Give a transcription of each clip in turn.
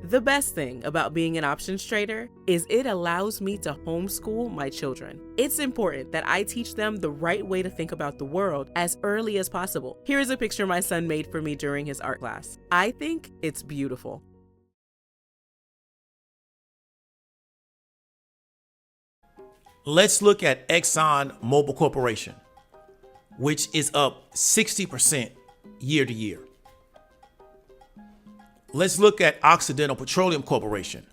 The best thing about being an options trader is it allows me to homeschool my children. It's important that I teach them the right way to think about the world as early as possible. Here is a picture my son made for me during his art class. I think it's beautiful. Let's look at Exxon Mobil Corporation, which is up 60% year to year. Let's look at Occidental Petroleum Corporation,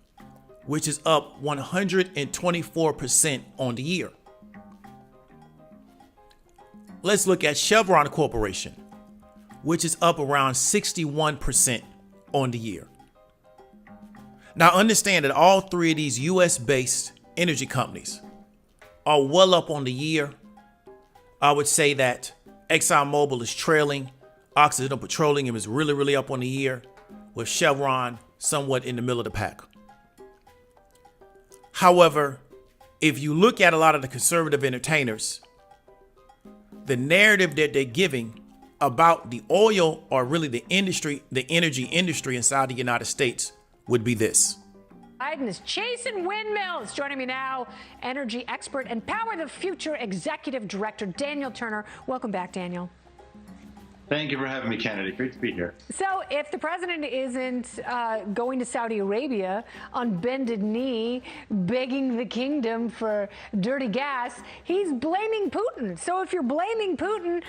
which is up 124% on the year. Let's look at Chevron Corporation, which is up around 61% on the year. Now understand that all three of these US-based energy companies are well up on the year. I would say that ExxonMobil is trailing. Occidental Petroleum is really up on the year, with Chevron somewhat in the middle of the pack. However, if you look at a lot of the conservative entertainers, the narrative that they're giving about the oil or really the industry, the energy industry inside the United States would be this. Biden is chasing windmills. Joining me now, energy expert and Power the Future Executive Director, Daniel Turner. Welcome back, Daniel. Thank you for having me, Kennedy. Great to be here. So if the president isn't going to Saudi Arabia on bended knee, begging the kingdom for dirty gas, he's blaming Putin. So if you're blaming Putin,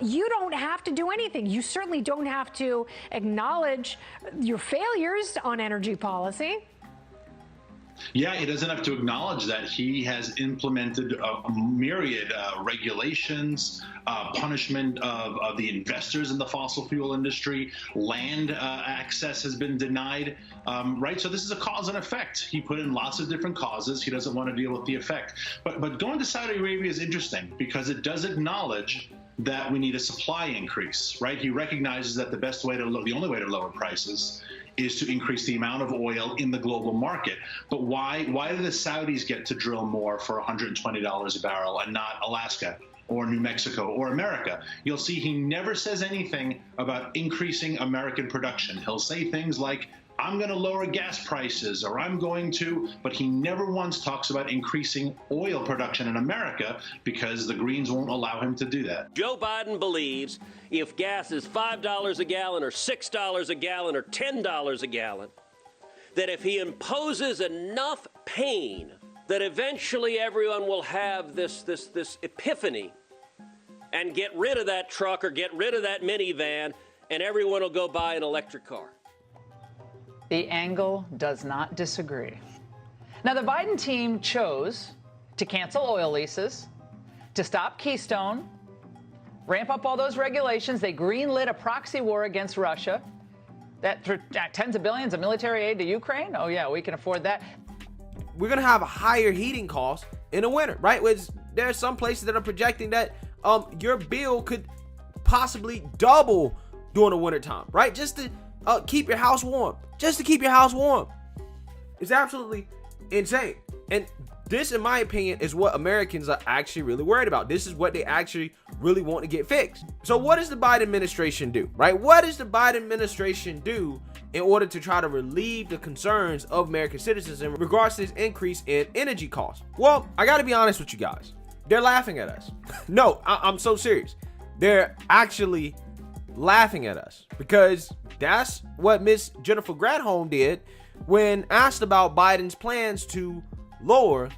you don't have to do anything. You certainly don't have to acknowledge your failures on energy policy. Yeah, he doesn't have to acknowledge that he has implemented a myriad regulations, punishment of the investors in the fossil fuel industry, land access has been denied, right? So this is a cause and effect. He put in lots of different causes. He doesn't want to deal with the effect. But going to Saudi Arabia is interesting because it does acknowledge that we need a supply increase, right? He recognizes that the only way to lower prices is to increase the amount of oil in the global market. But why do the Saudis get to drill more for $120 a barrel and not Alaska or New Mexico or America? You'll see he never says anything about increasing American production. He'll say things like, I'm going to lower gas prices, or I'm going to, but he never once talks about increasing oil production in America because the Greens won't allow him to do that. Joe Biden believes if gas is $5 a gallon or $6 a gallon or $10 a gallon, that if he imposes enough pain, that eventually everyone will have this epiphany and get rid of that truck or get rid of that minivan, and everyone will go buy an electric car. The angle does not disagree. Now, the Biden team chose to cancel oil leases, to stop Keystone, ramp up all those regulations. They greenlit a proxy war against Russia. That through tens of billions of military aid to Ukraine. Oh, yeah, we can afford that. We're going to have a higher heating cost in the winter, right? Which there are some places that are projecting that your bill could possibly double during the winter time, right? Just to keep your house warm. Just to keep your house warm. It's absolutely insane. And this, in my opinion, is what Americans are actually really worried about. This is what they actually really want to get fixed. So what does the Biden administration do, right? What does the Biden administration do in order to try to relieve the concerns of American citizens in regards to this increase in energy costs? Well, I got to be honest with you guys. They're laughing at us. No, I'm so serious. They're actually laughing at us because that's what Miss Jennifer Granholm did when asked about Biden's plans to lower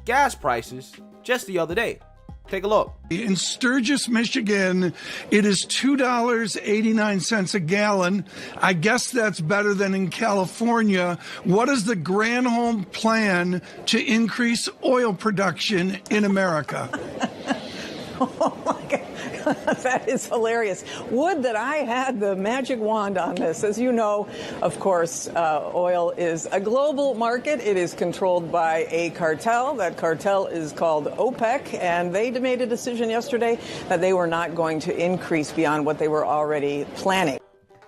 gas prices just the other day. Take a look. In Sturgis, Michigan, it is $2.89 a gallon. I guess that's better than in California. What is the Granholm plan to increase oil production in America? Oh my God. That is hilarious. Would that I had the magic wand on this. As you know, of course, oil is a global market. It is controlled by a cartel. That cartel is called OPEC, and they made a decision yesterday that they were not going to increase beyond what they were already planning.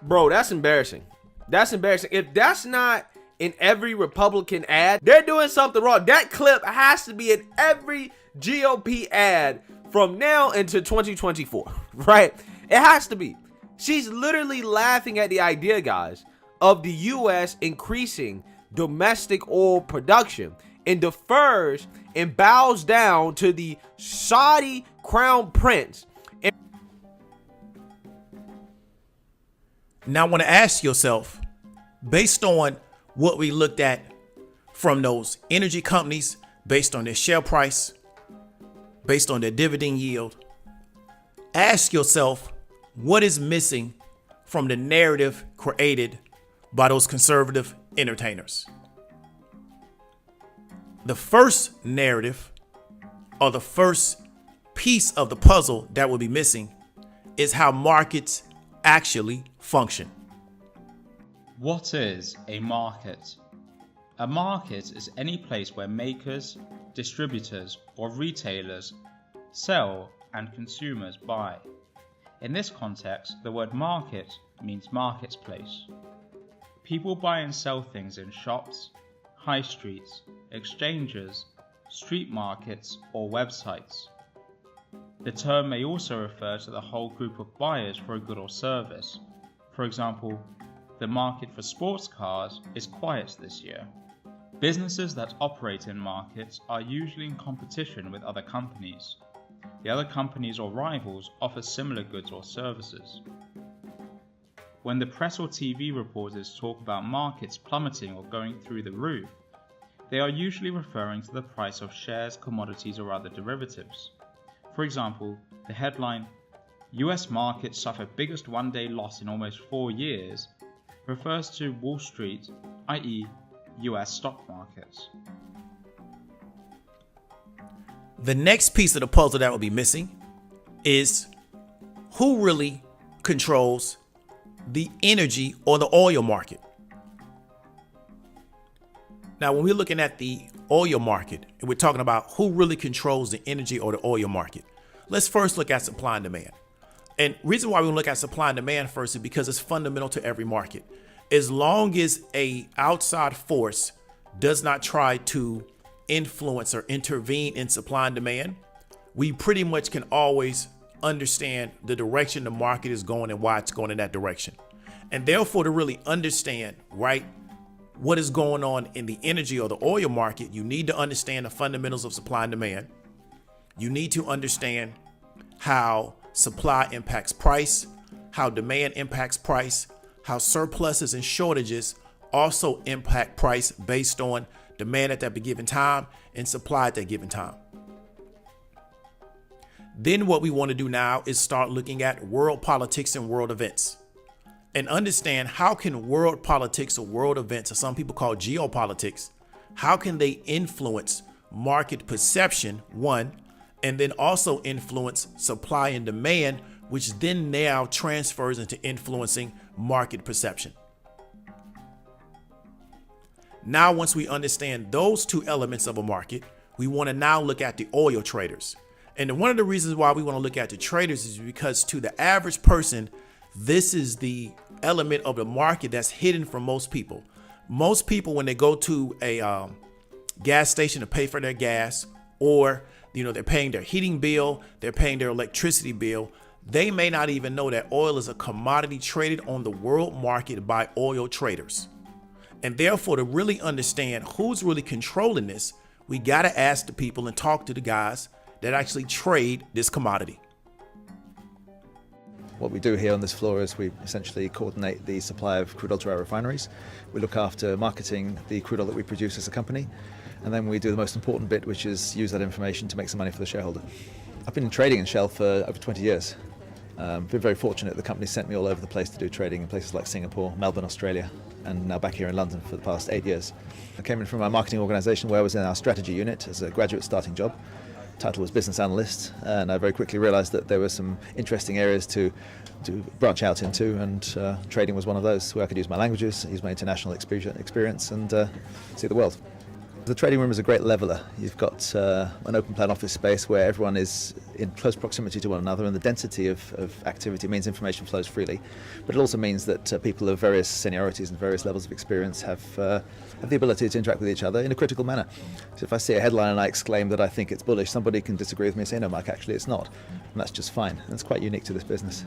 Bro, that's embarrassing. That's embarrassing. If that's not in every Republican ad, they're doing something wrong. That clip has to be in every GOP ad from now into 2024, right? It has to be. She's literally laughing at the idea, guys, of the U.S. increasing domestic oil production and defers and bows down to the Saudi crown prince. Now I want to ask yourself, based on what we looked at from those energy companies, based on their share price, based on their dividend yield, ask yourself, what is missing from the narrative created by those conservative entertainers? The first narrative, or the first piece of the puzzle that will be missing, is how markets actually function. What is a market? A market is any place where makers, distributors, or retailers sell and consumers buy. In this context, the word market means marketplace. People buy and sell things in shops, high streets, exchanges, street markets, or websites. The term may also refer to the whole group of buyers for a good or service. For example, the market for sports cars is quiet this year. Businesses that operate in markets are usually in competition with other companies. The other companies or rivals offer similar goods or services. When the press or TV reporters talk about markets plummeting or going through the roof, they are usually referring to the price of shares, commodities, or other derivatives. For example, the headline, "US markets suffer biggest one-day loss in almost 4 years," refers to Wall Street, i.e. US stock markets. The next piece of the puzzle that will be missing is who really controls the energy or the oil market. Now, when we're looking at the oil market and we're talking about who really controls the energy or the oil market, let's first look at supply and demand. And reason why we look at supply and demand first is because it's fundamental to every market. As long as a outside force does not try to influence or intervene in supply and demand, we pretty much can always understand the direction the market is going and why it's going in that direction. And therefore, to really understand, right, what is going on in the energy or the oil market, you need to understand the fundamentals of supply and demand. You need to understand how supply impacts price, how demand impacts price, how surpluses and shortages also impact price based on demand at that given time and supply at that given time. Then what we want to do now is start looking at world politics and world events and understand how can world politics or world events, or some people call geopolitics, how can they influence market perception, one, and then also influence supply and demand, which then now transfers into influencing market perception. Now, once we understand those two elements of a market, we want to now look at the oil traders. And one of the reasons why we want to look at the traders is because to the average person, this is the element of the market that's hidden from most people. Most people, when they go to a gas station to pay for their gas, or they're paying their heating bill, they're paying their electricity bill, they may not even know that oil is a commodity traded on the world market by oil traders. And therefore, to really understand who's really controlling this, we got to ask the people and talk to the guys that actually trade this commodity. What we do here on this floor is we essentially coordinate the supply of crude oil to our refineries. We look after marketing the crude oil that we produce as a company. And then we do the most important bit, which is use that information to make some money for the shareholder. I've been trading in Shell for over 20 years. Been very fortunate. The company sent me all over the place to do trading in places like Singapore, Melbourne, Australia, and now back here in London for the past 8 years. I came in from our marketing organisation where I was in our strategy unit as a graduate starting job. Title was business analyst, and I very quickly realised that there were some interesting areas to branch out into, and trading was one of those where I could use my languages, use my international experience, and see the world. The trading room is a great leveler. You've got an open plan office space where everyone is in close proximity to one another, and the density of activity means information flows freely. But it also means that people of various seniorities and various levels of experience have the ability to interact with each other in a critical manner. So if I see a headline and I exclaim that I think it's bullish, somebody can disagree with me and say, no, Mike, actually it's not. And that's just fine. And it's quite unique to this business.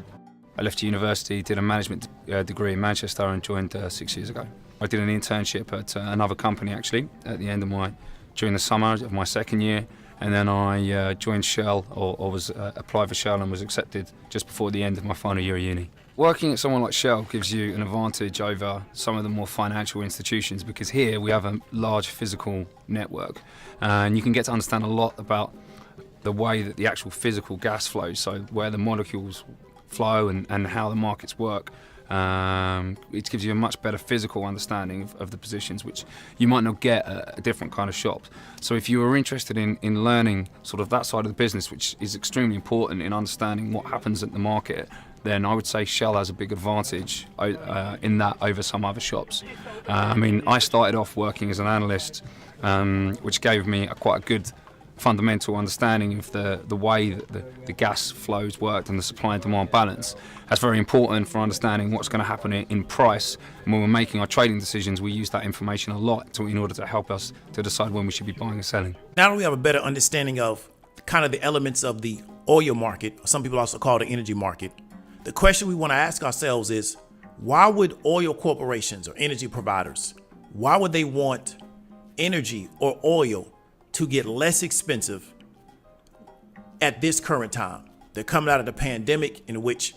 I left university, did a management degree in Manchester and joined 6 years ago. I did an internship at another company actually at the end of during the summer of my second year, and then I joined Shell, or was applied for Shell and was accepted just before the end of my final year of uni. Working at someone like Shell gives you an advantage over some of the more financial institutions, because here we have a large physical network and you can get to understand a lot about the way that the actual physical gas flows, so where the molecules flow and how the markets work. It gives you a much better physical understanding of the positions, which you might not get at a different kind of shop. So if you are interested in learning sort of that side of the business, which is extremely important in understanding what happens at the market, then I would say Shell has a big advantage in that over some other shops. I mean, I started off working as an analyst, which gave me quite a good fundamental understanding of the way that the gas flows worked and the supply and demand balance. That's very important for understanding what's going to happen in price. And when we're making our trading decisions, we use that information a lot in order to help us to decide when we should be buying and selling. Now that we have a better understanding of kind of the elements of the oil market, some people also call it the energy market, the question we want to ask ourselves is, why would oil corporations or energy providers, why would they want energy or oil to get less expensive at this current time? They're coming out of the pandemic in which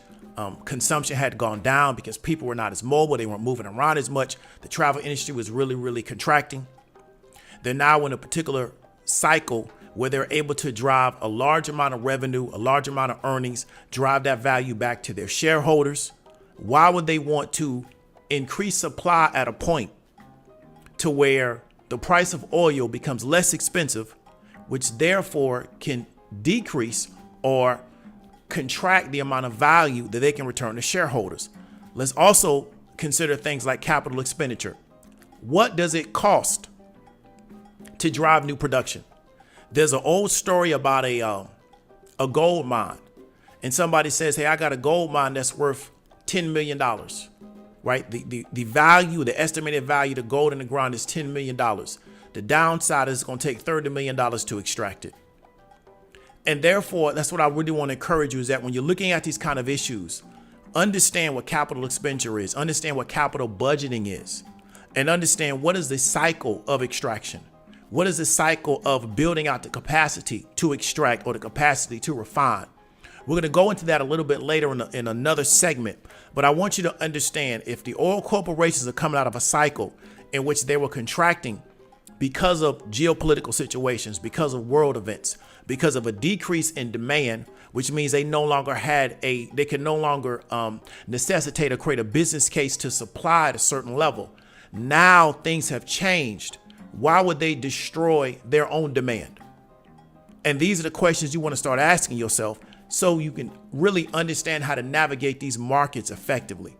consumption had gone down because people were not as mobile. They weren't moving around as much. The travel industry was really, really contracting. They're now in a particular cycle where they're able to drive a large amount of revenue, a large amount of earnings, drive that value back to their shareholders. Why would they want to increase supply at a point to where the price of oil becomes less expensive, which therefore can decrease or contract the amount of value that they can return to shareholders? Let's also consider things like capital expenditure. What does it cost to drive new production? There's an old story about a gold mine, and somebody says, hey, I got a gold mine that's worth $10 million, right? The value, the estimated value of the gold in the ground is $10 million. The downside is it's going to take $30 million to extract it. And therefore, that's what I really want to encourage you, is that when you're looking at these kind of issues, understand what capital expenditure is, understand what capital budgeting is, and understand what is the cycle of extraction. What is the cycle of building out the capacity to extract or the capacity to refine? We're going to go into that a little bit later in another segment, but I want you to understand, if the oil corporations are coming out of a cycle in which they were contracting because of geopolitical situations, because of world events, because of a decrease in demand, which means they no longer they can no longer necessitate or create a business case to supply at a certain level. Now things have changed. Why would they destroy their own demand? And these are the questions you want to start asking yourself so you can really understand how to navigate these markets effectively.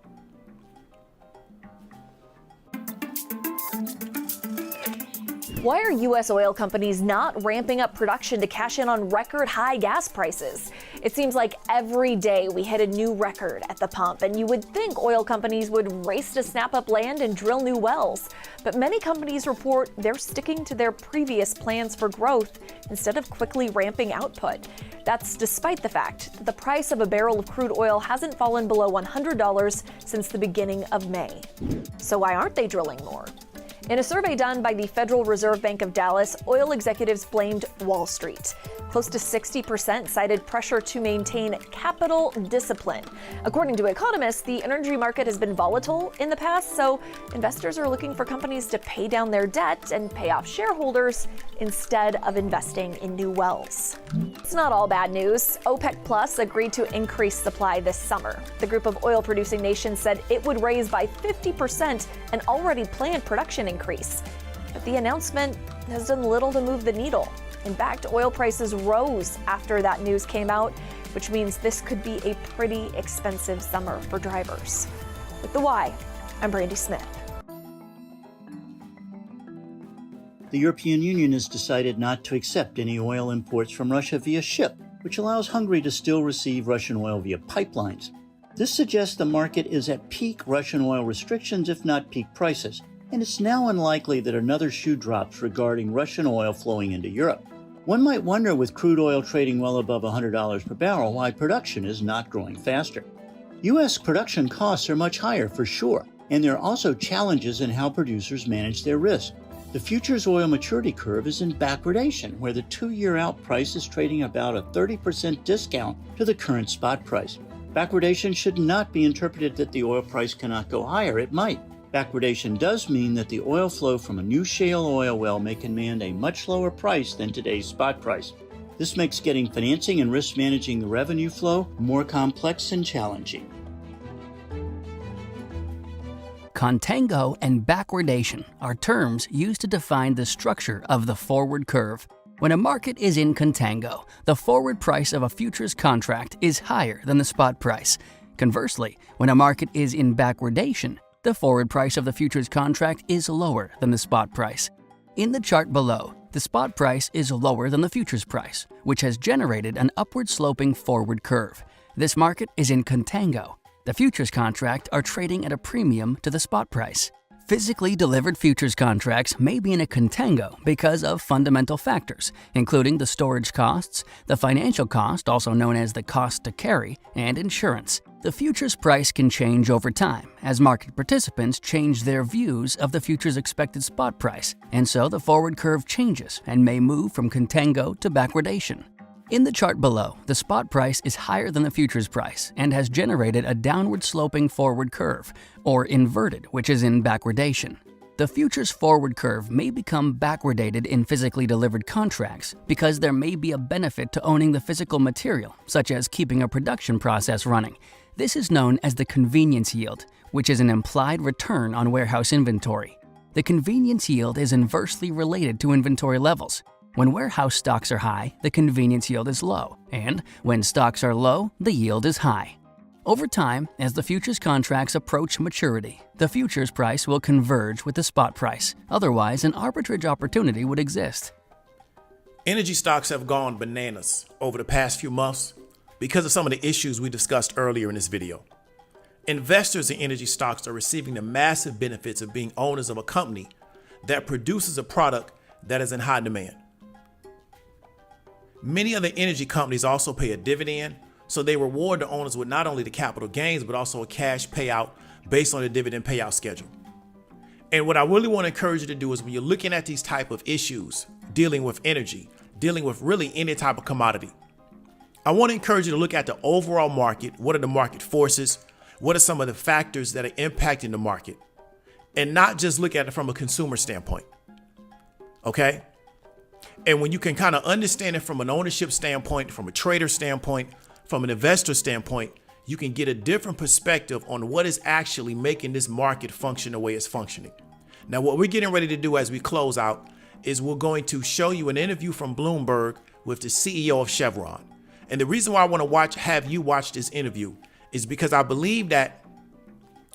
Why are U.S. oil companies not ramping up production to cash in on record high gas prices? It seems like every day we hit a new record at the pump, and you would think oil companies would race to snap up land and drill new wells. But many companies report they're sticking to their previous plans for growth instead of quickly ramping output. That's despite the fact that the price of a barrel of crude oil hasn't fallen below $100 since the beginning of May. So why aren't they drilling more? In a survey done by the Federal Reserve Bank of Dallas, oil executives blamed Wall Street. Close to 60% cited pressure to maintain capital discipline. According to economists, the energy market has been volatile in the past, so investors are looking for companies to pay down their debt and pay off shareholders instead of investing in new wells. It's not all bad news. OPEC Plus agreed to increase supply this summer. The group of oil-producing nations said it would raise by 50% an already planned production increase. But the announcement has done little to move the needle. In fact, oil prices rose after that news came out, which means this could be a pretty expensive summer for drivers. With The Why, I'm Brandy Smith. The European Union has decided not to accept any oil imports from Russia via ship, which allows Hungary to still receive Russian oil via pipelines. This suggests the market is at peak Russian oil restrictions, if not peak prices, and it's now unlikely that another shoe drops regarding Russian oil flowing into Europe. One might wonder, with crude oil trading well above $100 per barrel, why production is not growing faster. U.S. production costs are much higher for sure, and there are also challenges in how producers manage their risk. The futures oil maturity curve is in backwardation, where the 2-year out price is trading about a 30% discount to the current spot price. Backwardation should not be interpreted that the oil price cannot go higher. It might. Backwardation does mean that the oil flow from a new shale oil well may command a much lower price than today's spot price. This makes getting financing and risk managing the revenue flow more complex and challenging. Contango and backwardation are terms used to define the structure of the forward curve. When a market is in contango, the forward price of a futures contract is higher than the spot price. Conversely, when a market is in backwardation, the forward price of the futures contract is lower than the spot price. In the chart below, the spot price is lower than the futures price, which has generated an upward sloping forward curve. This market is in contango. The futures contract are trading at a premium to the spot price. Physically delivered futures contracts may be in a contango because of fundamental factors, including the storage costs, the financial cost, also known as the cost to carry, and insurance. The futures price can change over time as market participants change their views of the futures expected spot price, and so the forward curve changes and may move from contango to backwardation. In the chart below, the spot price is higher than the futures price and has generated a downward sloping forward curve, or inverted, which is in backwardation. The futures forward curve may become backwardated in physically delivered contracts because there may be a benefit to owning the physical material, such as keeping a production process running. This is known as the convenience yield, which is an implied return on warehouse inventory. The convenience yield is inversely related to inventory levels. When warehouse stocks are high, the convenience yield is low, and when stocks are low, the yield is high. Over time, as the futures contracts approach maturity, the futures price will converge with the spot price. Otherwise, an arbitrage opportunity would exist. Energy stocks have gone bananas over the past few months because of some of the issues we discussed earlier in this video. Investors in energy stocks are receiving the massive benefits of being owners of a company that produces a product that is in high demand. Many other energy companies also pay a dividend, so they reward the owners with not only the capital gains, but also a cash payout based on the dividend payout schedule. And what I really want to encourage you to do is when you're looking at these type of issues, dealing with energy, dealing with really any type of commodity, I want to encourage you to look at the overall market. What are the market forces? What are some of the factors that are impacting the market? And not just look at it from a consumer standpoint. Okay? And when you can kind of understand it from an ownership standpoint, from a trader standpoint, from an investor standpoint, you can get a different perspective on what is actually making this market function the way it's functioning. Now, what we're getting ready to do as we close out is we're going to show you an interview from Bloomberg with the CEO of Chevron. And the reason why I want to have you watch this interview is because I believe that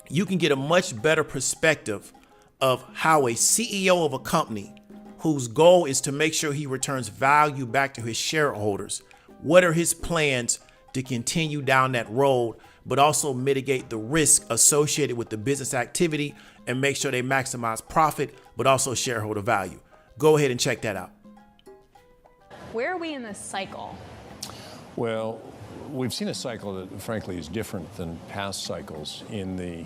you can get a much better perspective of how a CEO of a company whose goal is to make sure he returns value back to his shareholders, what are his plans to continue down that road, but also mitigate the risk associated with the business activity and make sure they maximize profit, but also shareholder value. Go ahead and check that out. Where are we in this cycle? Well, we've seen a cycle that frankly is different than past cycles. In the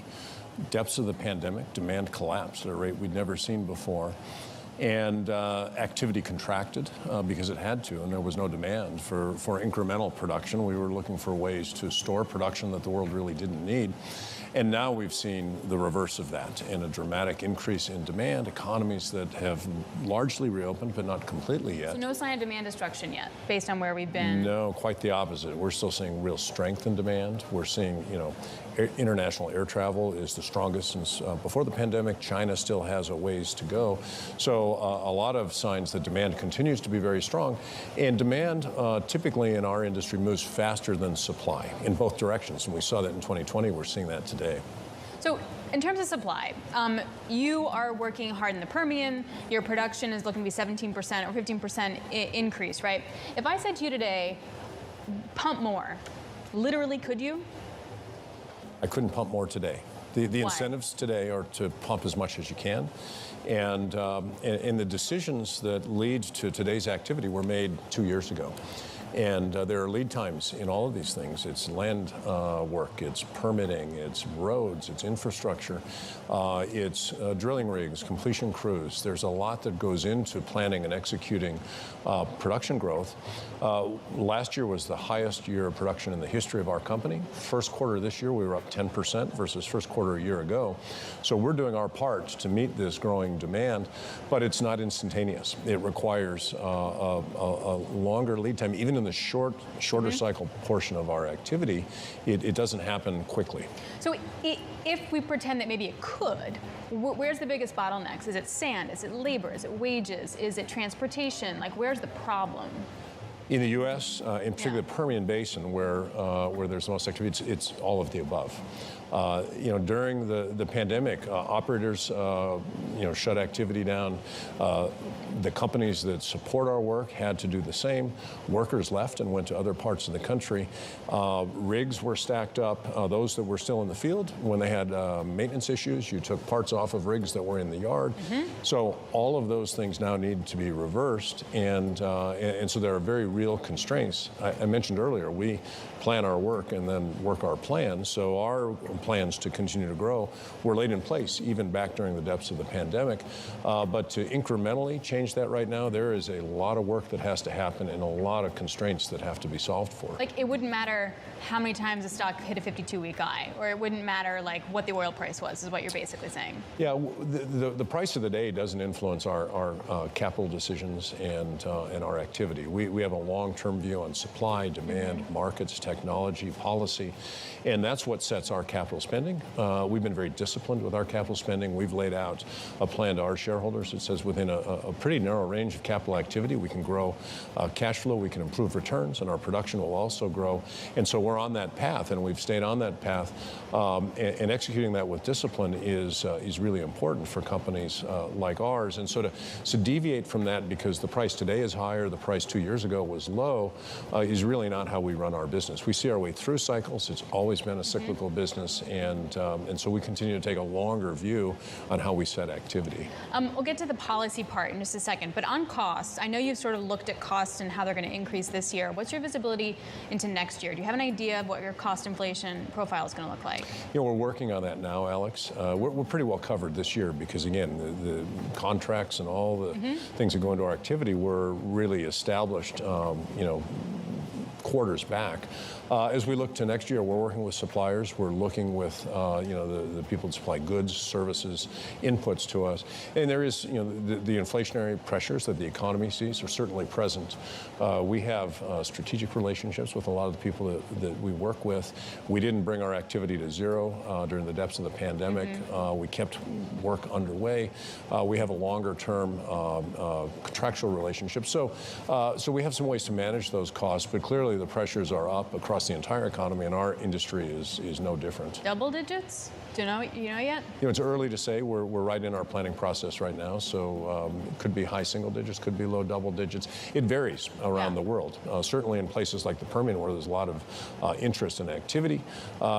depths of the pandemic, demand collapsed at a rate we'd never seen before. And activity contracted because it had to, and there was no demand for incremental production. We were looking for ways to store production that the world really didn't need. And now we've seen the reverse of that and a dramatic increase in demand, economies that have largely reopened, but not completely yet. So no sign of demand destruction yet, based on where we've been? No, quite the opposite. We're still seeing real strength in demand. We're seeing, international air travel is the strongest since before the pandemic. China still has a ways to go. So a lot of signs that demand continues to be very strong. And demand typically in our industry moves faster than supply in both directions. And we saw that in 2020. We're seeing that today. So in terms of supply, you are working hard in the Permian. Your production is looking to be 17% or 15% increase, right? If I said to you today, pump more, literally, could you? I couldn't pump more today. The incentives today are to pump as much as you can. And the decisions that lead to today's activity were made 2 years ago. And there are lead times in all of these things. It's land work, it's permitting, it's roads, it's infrastructure, it's drilling rigs, completion crews. There's a lot that goes into planning and executing production growth. Last year was the highest year of production in the history of our company. First quarter this year, we were up 10% versus first quarter a year ago. So we're doing our part to meet this growing demand, but it's not instantaneous. It requires a longer lead time. Even in the shorter cycle portion of our activity, it doesn't happen quickly. So if we pretend that maybe it could, where's the biggest bottlenecks? Is it sand? Is it labor? Is it wages? Is it transportation? Like, where's the problem? In the U.S., in particular the Permian Basin, where there's the most activity, it's all of the above. During the pandemic, operators, shut activity down. The companies that support our work had to do the same. Workers left and went to other parts of the country. Rigs were stacked up. Those that were still in the field, when they had maintenance issues, you took parts off of rigs that were in the yard. So all of those things now need to be reversed, and so there are very real constraints. I mentioned earlier, we plan our work and then work our plans. So our plans to continue to grow were laid in place even back during the depths of the pandemic. But to incrementally change that right now, there is a lot of work that has to happen and a lot of constraints that have to be solved for. Like, it wouldn't matter how many times the stock hit a 52-week high, or it wouldn't matter like what the oil price was, is what you're basically saying. Yeah, the price of the day doesn't influence our capital decisions and our activity. We have a long-term view on supply, demand, markets, technology, policy, and that's what sets our capital spending. We've been very disciplined with our capital spending. We've laid out a plan to our shareholders that says within a pretty narrow range of capital activity, we can grow cash flow, we can improve returns, and our production will also grow. And so we're on that path, and we've stayed on that path. And executing that with discipline is really important for companies like ours. And so to deviate from that because the price today is higher, the price 2 years ago was low, is really not how we run our business. We see our way through cycles. It's always been a cyclical business, and so we continue to take a longer view on how we set activity. We'll get to the policy part in just a second, but on costs, I know you've sort of looked at costs and how they're going to increase this year. What's your visibility into next year? Do you have an idea of what your cost inflation profile is going to look like? We're working on that now, Alex. We're pretty well covered this year because, again, the contracts and all the things that go into our activity were really established, quarters back. As we look to next year, we're working with suppliers. We're looking with, the people that supply goods, services, inputs to us. And there is, the inflationary pressures that the economy sees are certainly present. We have strategic relationships with a lot of the people that we work with. We didn't bring our activity to zero during the depths of the pandemic. We kept work underway. We have a longer-term contractual relationship. So we have some ways to manage those costs, but clearly the pressures are up across the entire economy, and our industry is no different. Double digits? Do you know yet? It's early to say. We're right in our planning process right now, so it could be high single digits, could be low double digits. It varies around the world. Certainly in places like the Permian, where there's a lot of interest and activity,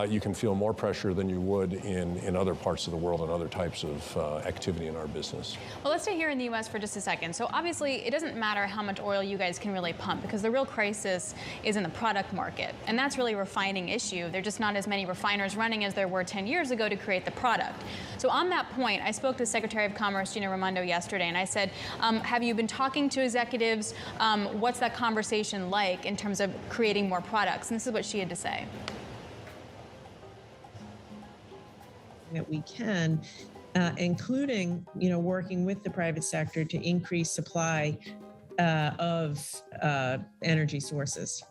you can feel more pressure than you would in other parts of the world and other types of activity in our business. Well, let's stay here in the U.S. for just a second. So obviously, it doesn't matter how much oil you guys can really pump, because the real crisis is in the product market, and that's really a refining issue. There are just not as many refiners running as there were 10 years ago to create the product. So on that point, I spoke to Secretary of Commerce Gina Raimondo yesterday, and I said, have you been talking to executives? What's that conversation like in terms of creating more products? And this is what she had to say. That we can, including, working with the private sector to increase supply of energy sources.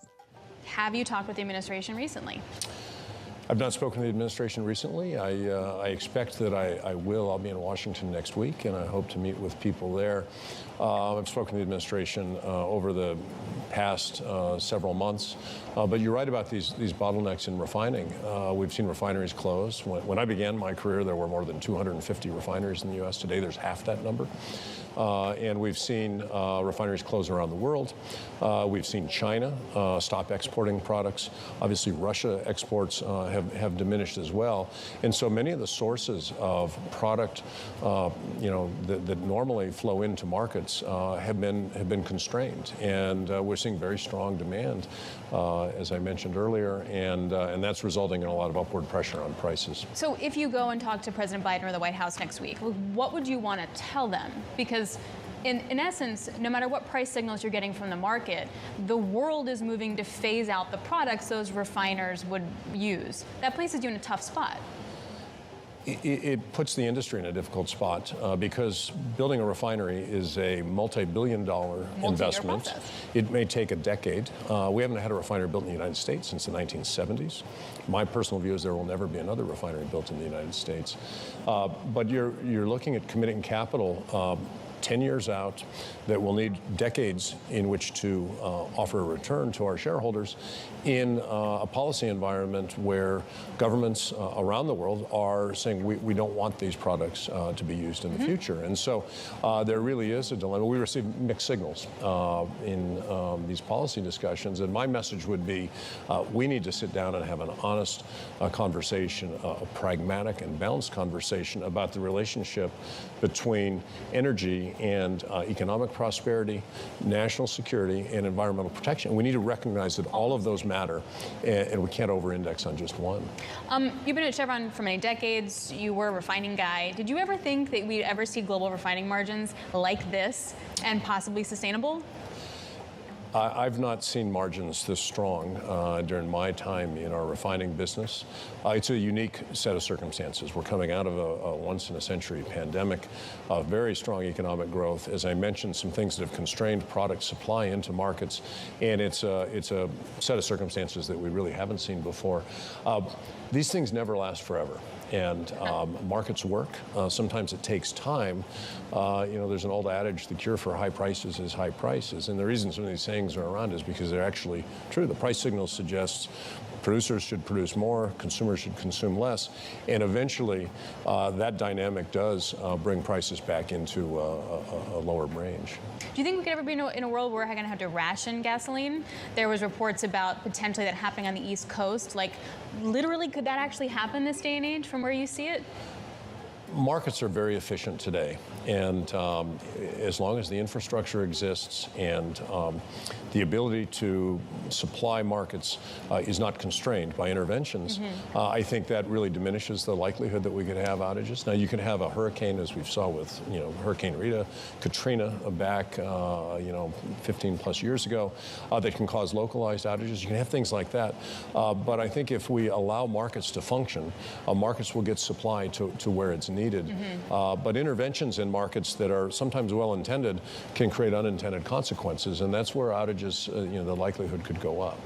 Have you talked with the administration recently? I've not spoken to the administration recently. I expect that I will. I'll be in Washington next week, and I hope to meet with people there. I've spoken to the administration over the past several months. But you're right about these bottlenecks in refining. We've seen refineries close. When I began my career, there were more than 250 refineries in the U.S. Today, there's half that number. And we've seen refineries close around the world. We've seen China stop exporting products. Obviously, Russia exports have diminished as well. And so many of the sources of product, that normally flow into markets markets have been constrained, and we're seeing very strong demand, as I mentioned earlier, and that's resulting in a lot of upward pressure on prices. So if you go and talk to President Biden or the White House next week, what would you want to tell them? Because in essence, no matter what price signals you're getting from the market, the world is moving to phase out the products those refiners would use. That places you in a tough spot. It puts the industry in a difficult spot because building a refinery is a multi-billion-dollar investment. Process. It may take a decade. We haven't had a refinery built in the United States since the 1970s. My personal view is there will never be another refinery built in the United States. But you're looking at committing capital 10 years out that will need decades in which to offer a return to our shareholders in a policy environment where governments around the world are saying we don't want these products to be used in the future. And so there really is a dilemma. We receive mixed signals in these policy discussions, and my message would be we need to sit down and have an honest conversation, a pragmatic and balanced conversation about the relationship between energy and economic prosperity, national security, and environmental protection. And we need to recognize that all of those matter, and we can't over-index on just one. You've been at Chevron for many decades. You were a refining guy. Did you ever think that we'd ever see global refining margins like this and possibly sustainable? I've not seen margins this strong during my time in our refining business. It's a unique set of circumstances. We're coming out of a once-in-a-century pandemic, very strong economic growth. As I mentioned, some things that have constrained product supply into markets, and it's a set of circumstances that we really haven't seen before. These things never last forever. And markets work. Sometimes it takes time. There's an old adage, the cure for high prices is high prices. And the reason some of these sayings are around is because they're actually true. The price signal suggests producers should produce more, consumers should consume less, and eventually that dynamic does bring prices back into a lower range. Do you think we could ever be in a world where we're going to have to ration gasoline? There was reports about potentially that happening on the East Coast. Like, literally, could that actually happen this day and age from where you see it? Markets are very efficient today, and as long as the infrastructure exists and the ability to supply markets is not constrained by interventions, I think that really diminishes the likelihood that we could have outages. Now, you can have a hurricane, as we saw with Hurricane Rita, Katrina back 15 plus years ago, that can cause localized outages. You can have things like that, but I think if we allow markets to function, markets will get supply to where it's needed. But interventions in markets that are sometimes well-intended can create unintended consequences, and that's where outages, the likelihood could go up.